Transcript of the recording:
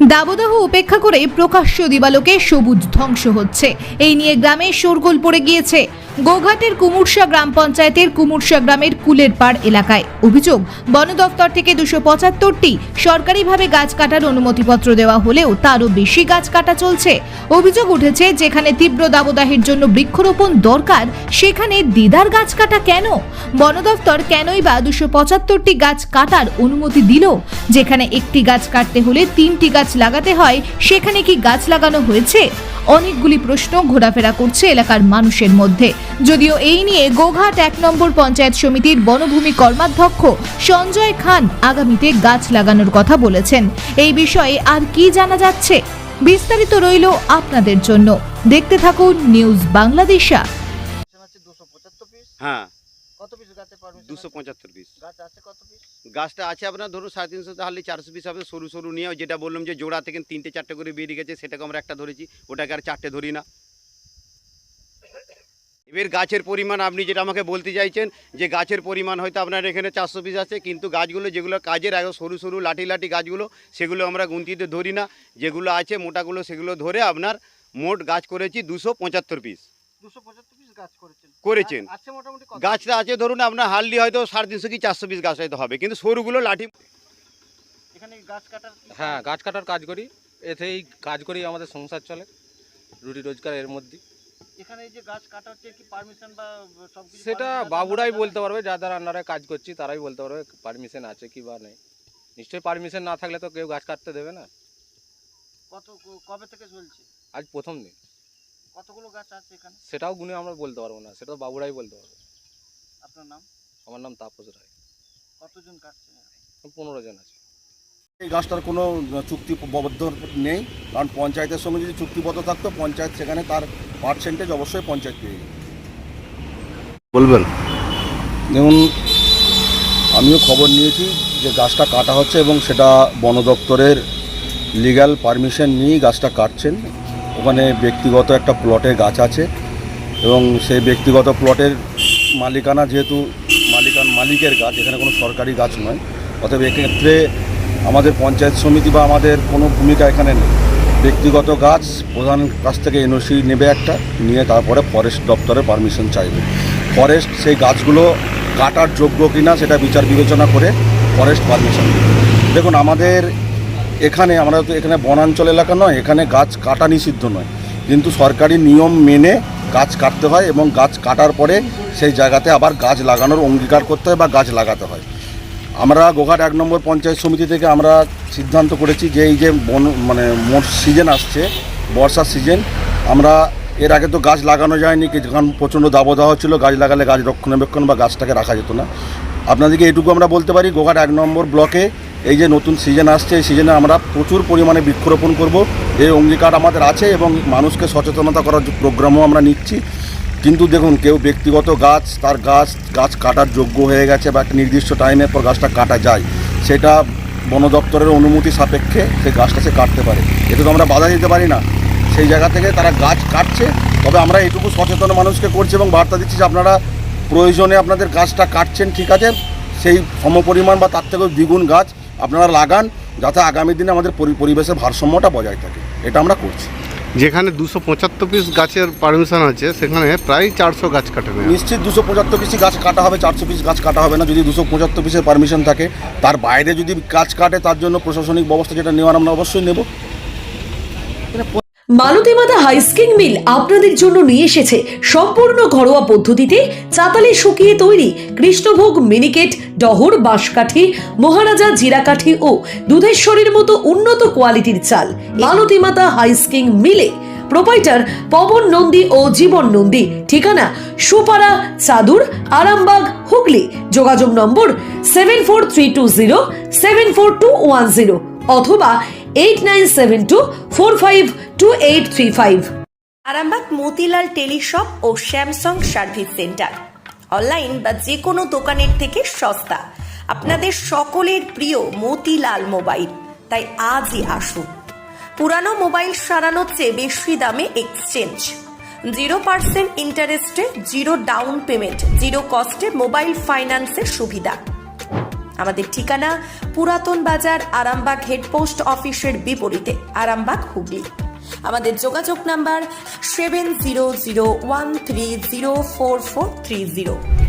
দাবদাহ উপেক্ষা করে প্রকাশ্য দিবালোকে সবুজ ধ্বংস হচ্ছে। এই নিয়ে গ্রামে শোরগোল পড়ে গিয়েছে। গোঘাটের কুমুরশা গ্রাম পঞ্চায়েতের কুমুরশা গ্রামের কুলের পাড় এলাকায় অভিযোগ, বন দফতর থেকে 275টি সরকারিভাবে গাছ কাটার অনুমতিপত্র দেওয়া হলেও তারও বেশি গাছ কাটা চলছে। অভিযোগ উঠেছে, যেখানে তীব্র দাবদাহের জন্য বৃক্ষরোপণ দরকার, সেখানে দেদার গাছ কাটা কেন? বন দফতর কেনই বা 275টি গাছ কাটার অনুমতি দিল? যেখানে একটি গাছ কাটতে হলে 3টি গাছ লাগাতে হয়, সেখানে কি গাছ লাগানো হয়েছে? অনেকগুলি প্রশ্ন ঘোরাফেরা করছে এলাকার মানুষের মধ্যে। যদিও এই নিয়ে গোঘাট 1 নম্বর পঞ্চায়েত সমিতির বনভূমি কর্মাধ্যক্ষ সঞ্জয় খান আগামীতে গাছ লাগানোর কথা বলেছেন। এই বিষয়ে আর কি জানা যাচ্ছে, বিস্তারিত রইল আপনাদের জন্য। দেখতে থাকুন নিউজ বাংলাদেশা। হ্যাঁ, কত পিস গাছে পারমিশন? 275 পিস গাছ আছে কত পিস? গাছটা আছে আপনার ধরুন 350 তাহলে 400 পিস হবে। সরু সরু নিয়ে যেটা বললাম যে জোড়া থেকে 3টে 4টে করে বেরিয়ে গেছে, সেটাকে আমরা একটা ধরেছি, ওটাকে আর 4টে ধরি না। এবার গাছের পরিমাণ আপনি যেটা আমাকে বলতে চাইছেন যে গাছের পরিমাণ হয়তো আপনার এখানে 400 পিস আছে, কিন্তু গাছগুলো যেগুলো কাজের আগে সরু সরু লাঠি লাঠি গাছগুলো, সেগুলো আমরা গুনতিতে ধরি না। যেগুলো আছে মোটাগুলো সেগুলো ধরে আপনার মোট গাছ করেছি 275 পিস 275 পিস গাছ করেছেন। আছে মোটামুটি কত? গাছটা আছে ধরুন আপনার হার্ডলি হয়তো 350 কি 400 পিস গাছ হয়তো হবে, কিন্তু সরুগুলো লাঠি। এখানে গাছ কাটার হ্যাঁ, গাছ কাটার কাজ করি, এতেই কাজ করি, আমাদের সংসার চলে, রুটি রোজগার এর মধ্যে। এখানে এই যে গাছ কাটা হচ্ছে কি পারমিশন বা সব কিছু? সেটা বাবুরাই বলতে পারবে, যাদের আন্ডারে কাজ করছি তারাই বলতে পারবে পারমিশন আছে কি বা নেই। নিশ্চয়ই পারমিশন না থাকলে তো কেউ গাছ কাটতে দেবে না। কবে থেকে চলছে? আজ প্রথম দিন। কতগুলো গাছ আছে এখানে? সেটাও গুনে আমরা বলতে পারবো না, সেটা তো বাবুরাই বলতে পারবে। আপনার নাম? আমার নাম তাপস রায়। কতজন কাটছেন? 15 জন আছে। এই গাছটার কোনো চুক্তিবদ্ধ নেই, কারণ পঞ্চায়েতের সঙ্গে যদি চুক্তিবদ্ধ থাকতো পঞ্চায়েত সেখানে তার পার্সেন্টেজ অবশ্যই পঞ্চায়েত পেয়ে যেত। বলবেন যেমন আমিও খবর নিয়েছি যে গাছটা কাটা হচ্ছে এবং সেটা বন দপ্তরের লিগ্যাল পারমিশন নিয়েই গাছটা কাটছেন। ওখানে ব্যক্তিগত একটা প্লটে গাছ আছে এবং সেই ব্যক্তিগত প্লটের মালিকানা যেহেতু মালিকের গাছ, এখানে কোনো সরকারি গাছ নয়, অতএব এক্ষেত্রে আমাদের পঞ্চায়েত সমিতি বা আমাদের কোনো ভূমিকা এখানে নেই। ব্যক্তিগত গাছ প্রধান কাছ থেকে এনওসি নেবে একটা, নিয়ে তারপরে ফরেস্ট দপ্তরের পারমিশন চাইবে। ফরেস্ট সেই গাছগুলো কাটার যোগ্য কিনা সেটা বিচার বিবেচনা করে ফরেস্ট পারমিশন দেবে। দেখুন আমাদের এখানে, আমরা তো এখানে বনাঞ্চল এলাকা নয়, এখানে গাছ কাটা নিষিদ্ধ নয়, কিন্তু সরকারি নিয়ম মেনে গাছ কাটতে হয় এবং গাছ কাটার পরে সেই জায়গাতে আবার গাছ লাগানোর অঙ্গীকার করতে হয় বা গাছ লাগাতে হয়। আমরা গোঘাট 1 নম্বর পঞ্চায়েত সমিতি থেকে আমরা সিদ্ধান্ত করেছি যে এই যে মোট সিজন আসছে, বর্ষার সিজন, আমরা এর আগে তো গাছ লাগানো যায়নি, কারণ প্রচণ্ড দাবদাহ ছিল, গাছ লাগালে গাছ রক্ষণাবেক্ষণ বা গাছটাকে রাখা যেত না। আপনাদেরকে এটুকু আমরা বলতে পারি, গোঘাট 1 নম্বর ব্লকে এই যে নতুন সিজন আসছে, এই সিজনে আমরা প্রচুর পরিমাণে বৃক্ষরোপণ করব, এই অঙ্গীকার আমাদের আছে এবং মানুষকে সচেতনতা করার প্রোগ্রামও আমরা নিচ্ছি। কিন্তু দেখুন, কেউ ব্যক্তিগত গাছ, তার গাছ কাটার যোগ্য হয়ে গেছে বা একটা নির্দিষ্ট টাইমের পর গাছটা কাটা যায়, সেটা বন দপ্তরের অনুমতি সাপেক্ষে সেই গাছটা সে কাটতে পারে, এটা তো আমরা বাধা দিতে পারি না। সেই জায়গা থেকে তারা গাছ কাটছে, তবে আমরা এটুকু সচেতন মানুষকে করছি এবং বার্তা দিচ্ছি যে আপনারা প্রয়োজনে আপনাদের গাছটা কাটছেন, ঠিক আছে, সেই সমপরিমাণ বা তার থেকেও দ্বিগুণ গাছ আপনারা লাগান, যাতে আগামী দিনে আমাদের পরিবেশের ভারসাম্যটা বজায় থাকে। এটা আমরা করছি। যেখানে 275 পিস গাছের পারমিশন আছে, সেখানে প্রায় 400 গাছ কাটা নেই। নিশ্চিত 275 পিসই গাছ কাটা হবে, 400 পিস গাছ কাটা হবে না। যদি 275 পিসের পারমিশন থাকে, তার বাইরে যদি গাছ কাটে, তার জন্য প্রশাসনিক ব্যবস্থা যেটা নেওয়ার আমরা অবশ্যই নেব। মালতী মাতা হাইস্কিং মিল আপনাদের জন্য নিয়ে এসেছে সম্পূর্ণ ঘরোয়া পদ্ধতিতে চাতালে শুকিয়ে তৈরি কৃষ্ণভোগ মিনিকেট, ডহর, বাঁশকাঠি, মহারাজা জিরাকাঠি ও দুধেশ্বরীর মতো উন্নত কোয়ালিটির চাল। মালতী মাতা হাইস্কিং মিলে প্রোপাইটার পবন নন্দী ও জীবন নন্দী। ঠিকানা সুপারা, চাদুর, আরামবাগ, হুগলি। যোগাযোগ নম্বর 7432074210 অথবা 8972452835। আরামবাগ মতিলাল টেলিশপ ও স্যামসাং সার্ভিস সেন্টার, অনলাইন বা যে কোনো দোকানের থেকে সস্তা। আপনাদের সকলের প্রিয় মতিলাল মোবাইল, তাই আজই আসুন। পুরানো মোবাইল সারানোর চেয়ে বেশি দামে এক্সচেঞ্জ, 0% ইন্টারেস্টে, 0 ডাউন পেমেন্ট, 0 কস্টে মোবাইল ফাইন্যান্সের সুবিধা। আমাদের ঠিকানা পুরাতন বাজার, আরামবাগ হেডপোস্ট অফিসের বিপরীতে, আরামবাগ, হুগলি। আমাদের যোগাযোগ নাম্বার 7001304430।